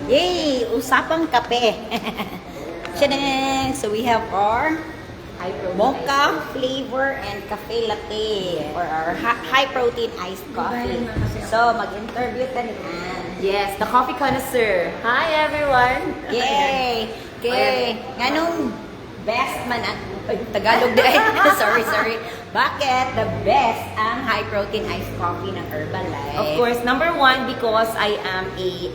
Yay! Usapang kape. Tadang! So we have our mocha flavor and cafe latte or our high protein iced coffee. So mag-interview ka niyan. Yes, the coffee connoisseur. Hi everyone! Yay! Okay. Nganong best man ang Tagalog din. sorry. Bakit the best ang high protein iced coffee ng Herbalife? Of course, number one, because I am a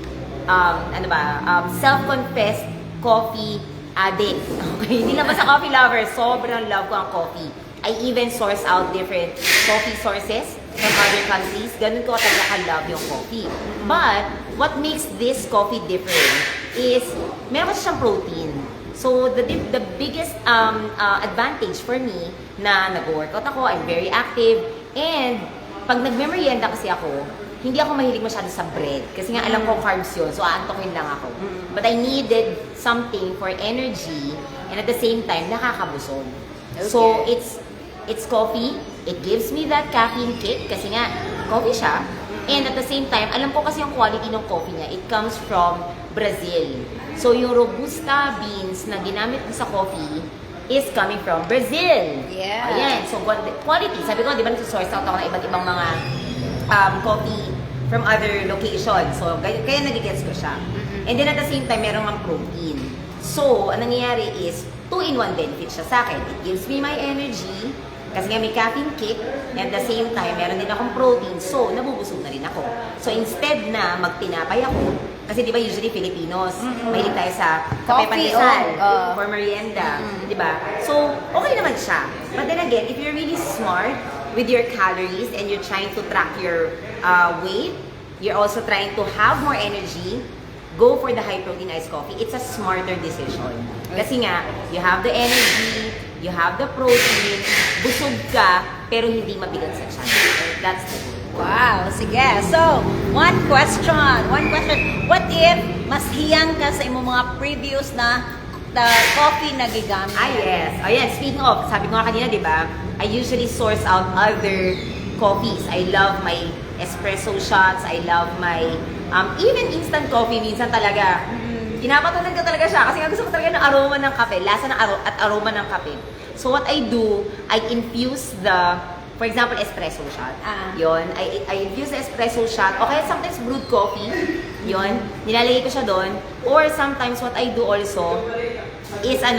self-confessed coffee addict. Okay, hindi naman sa coffee lover, sobrang love ko ang coffee. I even source out different coffee sources from other countries. Ganun ko talaga ka-love yung coffee. But, what makes this coffee different is, meron kasi siyang protein. So, the biggest advantage for me na nag-workout ako, I'm very active, and pag nag-merienda kasi ako, hindi ako mahilig masyado sa bread. Kasi nga alam ko carbs yun, so aantokin lang ako. But I needed something for energy, and at the same time, nakakabusog. Okay. So, it's coffee, it gives me that caffeine kick, kasi nga, coffee siya. And at the same time, alam ko kasi yung quality ng coffee niya, it comes from Brazil. So, yung Robusta beans na ginamit ko sa coffee is coming from Brazil. Yeah. Ayan. So, quality. Sabi ko, di ba, nag-source out ako ng iba't ibang mga coffee from other locations. So, kaya nagigets ko siya. And then, at the same time, meron ng protein. So, ang nangyayari is, 2-in-1 benefit siya sa akin. It gives me my energy, kasi nga may caffeine kick, and at the same time, meron din akong protein, so nabubusog na rin ako. So instead na magtinapay ako, kasi di ba usually Filipinos, mahilig tayo sa kape Coffee, pandesal for oh. merienda, di ba? So, okay naman siya. But then again, if you're really smart with your calories and you're trying to track your weight, you're also trying to have more energy, go for the high protein iced coffee. It's a smarter decision. Kasi nga, you have the energy, you have the protein, busog ka, pero hindi mabigat sa tiyan. That's the goal. Wow, sige. So, one question. What if mas hiyang ka sa imong mga previous na coffee na gigamit? Ah, yes. Ayan, speaking of, sabi ko nga kanina, di ba, I usually source out other coffees. I love my espresso shots. I love my, even instant coffee, minsan talaga, pinapatulan ko talaga siya. Kasi nga gusto ko talaga ng aroma ng kape, lasa ng at aroma ng kape. So what I do, I infuse for example, espresso shot. Yon, I infuse the espresso shot. Okay, sometimes brewed coffee. Yon, nilalagay ko siya doon. Or sometimes what I do also is I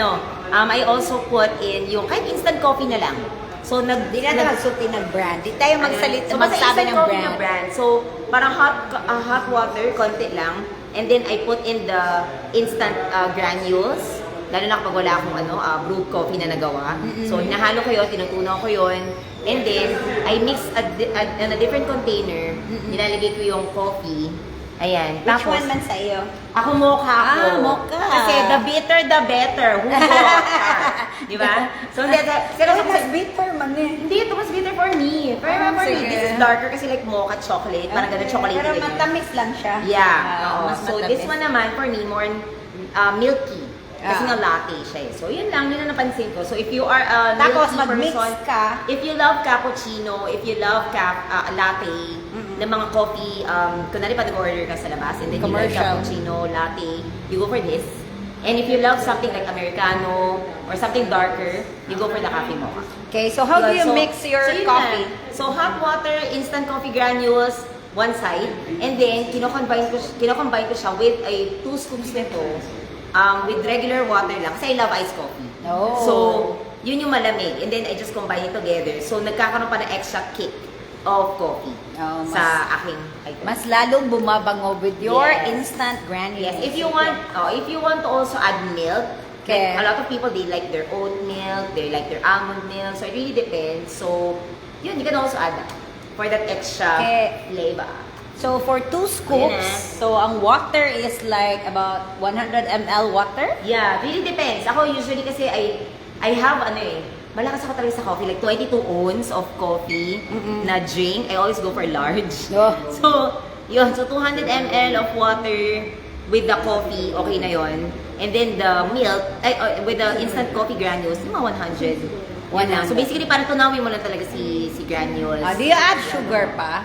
also put in yung kahit instant coffee na lang. So Di na nagsulti ng brand. Di tayo So, magsabi ng coffee na brand. brand. So, parang hot water, konti lang. And then, I put in the instant granules. Lalo na kapag wala akong brewed coffee na nagawa. So, hinahalo ko yun, tinutunaw ko yun. And then, I mix in a different container. Nilalagay ko yung coffee. Ayan. Which one man sa iyo? Ako mocha ako. Mocha. Kasi the bitter, the better. Hugo. Di ba? So, Mas bitter man eh. hindi, ito mas bitter for me. For me, sige. this is darker kasi like mocha chocolate. Parang ganun chocolate. Pero matamis lang siya. Yeah. oo. Mas So, matamis. this one naman, for me, more milky. Kasi nga latte siya eh. So, yun lang. Yun ang napansin ko. So, if you are a Tapos milky mag-mix person, ka. if you love cappuccino, if you love latte, ng mga coffee, kunwari pa nag-order ka sa labas, and then you like Commercial. cappuccino, latte, you go for this. And if you love something like Americano or something darker, you go for the coffee mocha. Okay, so how do you Yun, mix your yun coffee? na. So, hot water, instant coffee granules, one side. And then, kino-combine ko siya with 2 scoops nito with regular water lang. Kasi I love iced coffee. Oh. So, yun yung malamig. And then, I just combine it together. So, nagkakaroon pa ng extra kick of coffee Oh, sa aking item. Mas lalong bumabango with your Yes. instant granules. Yes, if you want to also add milk, Okay. like a lot of people, they like their oat milk, they like their almond milk, so it really depends. So, yun, you can also add that for that extra Okay. flavor. So for 2 scoops, Ayan so ang water is like about 100 ml water? Yeah, really depends. Ako usually kasi I have malakas ako talaga sa coffee, like 22 ounce of coffee na drink. I always go for large. Oh. So, yun. So, 200 ml of water with the coffee, okay na yon. And then the milk, with the instant coffee granules, yung mga 100. Yun lang. So, basically, parang tunawin mo lang talaga si granules. Do you add sugar pa?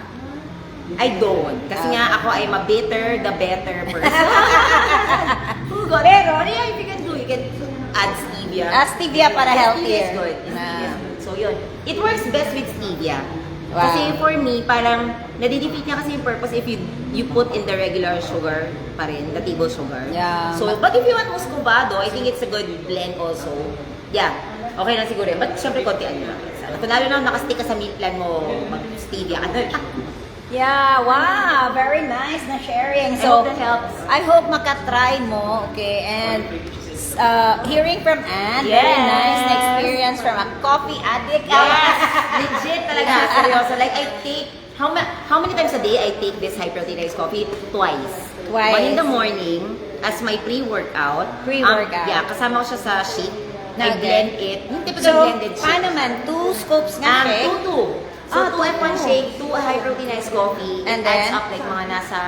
I don't. Kasi nga ako I'm a bitter, the better person. Oh God. Pero, yeah, if you can do, you can add stevia. Stevia para healthier. Stevia is good. Stevia is good. So yun. It works best with stevia. Wow. Kasi for me, parang nadidefeat niya kasi yung purpose if you put in the regular sugar pa rin, the table sugar. Yeah. So, but if you want muscovado, I think it's a good blend also. Yeah. Okay lang siguro yun. But syempre, kontian lang. Kung lalo na nakastick ka sa meal plan mo, mag-stevia ka. Yeah, wow, very nice na sharing. I So, hope that helps. I hope makatry mo, okay? And hearing from Anne, very Yes. nice na experience from a coffee addict. Yes! Legit talaga. Seryoso. Like, I take, how many times a day I take this high-protein iced coffee? Twice. Twice. One in the morning, as my pre-workout. Pre-workout. Yeah, kasama ko siya sa shake. I Okay. blend it. Yung typical So, blended shake. paano man? 2 scoops nga shake? Two. So, Ah, 2 F1 two. shake, 2 high-protein iced coffee. And It adds then? up like mga nasa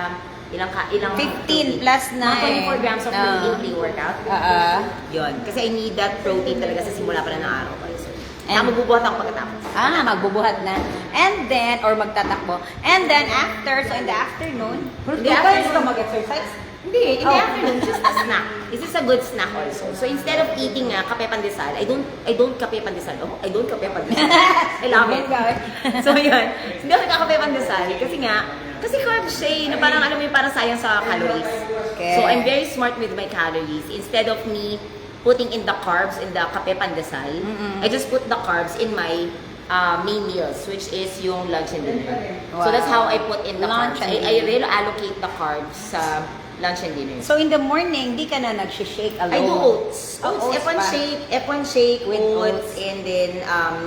ilang 15 plus Mga 24 grams of protein pre-workout. Yun. Kasi I need that protein talaga sa simula pa na ng araw. So, And- magbubuhat ako pagkatapos. Magbubuhat na. And then, or magtatakbo. And then, after, so in the afternoon, In the afternoon, mag-exercise? Hindi, in the Oh. afternoon, just a snack. This is a good snack also. So instead of eating kape pandesal, I don't kape pandesal. Oh, I don't kape pandesal. I love it. So yun, hindi ako nagkakape pandesal kasi carbs siya na parang alam mo yung parang sayang sa calories. Okay. So I'm very smart with my calories. Instead of me putting in the carbs in the kape pandesal, I just put the carbs in my main meals, which is yung lunch and dinner. So that's how I put in the Lunch carbs. and I dinner. really allocate the carbs sa lunch and dinner. So, in the morning, di ka na nag-shake alone? I do oats. Oh, Oats, oats F1 shake With oats, oats. and then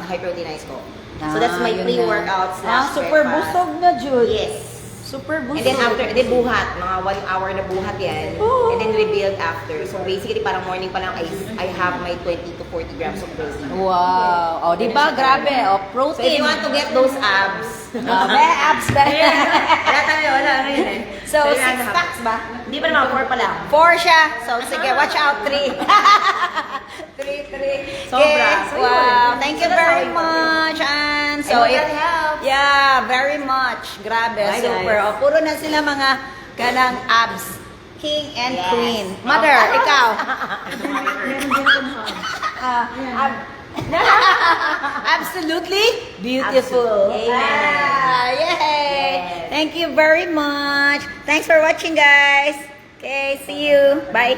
high protein ice coffee. So that's my yun pre-workout slash super breakfast. busog na, Jude. Yes. Super busog. And then after, buhat. Mga 1 hour na buhat yan. Oh. And then rebuild after. So basically, parang morning pa lang, I have my 20 to 40 grams of protein. Wow. O, di ba? Grabe. O, So if protein. you want to get those abs, May abs na. wala tayo, wala. Ano yun eh. So, Three 6 and a half. packs ba? Hindi pa naman, 4 pa lang. 4 siya. So, sige, watch out. 3. 3. Sobra. So, Wow. yun. Thank you So, that's very how I much, Ann. I hope that helps. Yeah, very much. Grabe. Bye, Super. guys. O, puro na sila mga kanang abs. King and Yes. queen. Mother, ikaw. Absolutely beautiful. Absolutely. Amen. Yay! Yes. Thank you very much. Thanks for watching, guys. Okay, see you. Bye.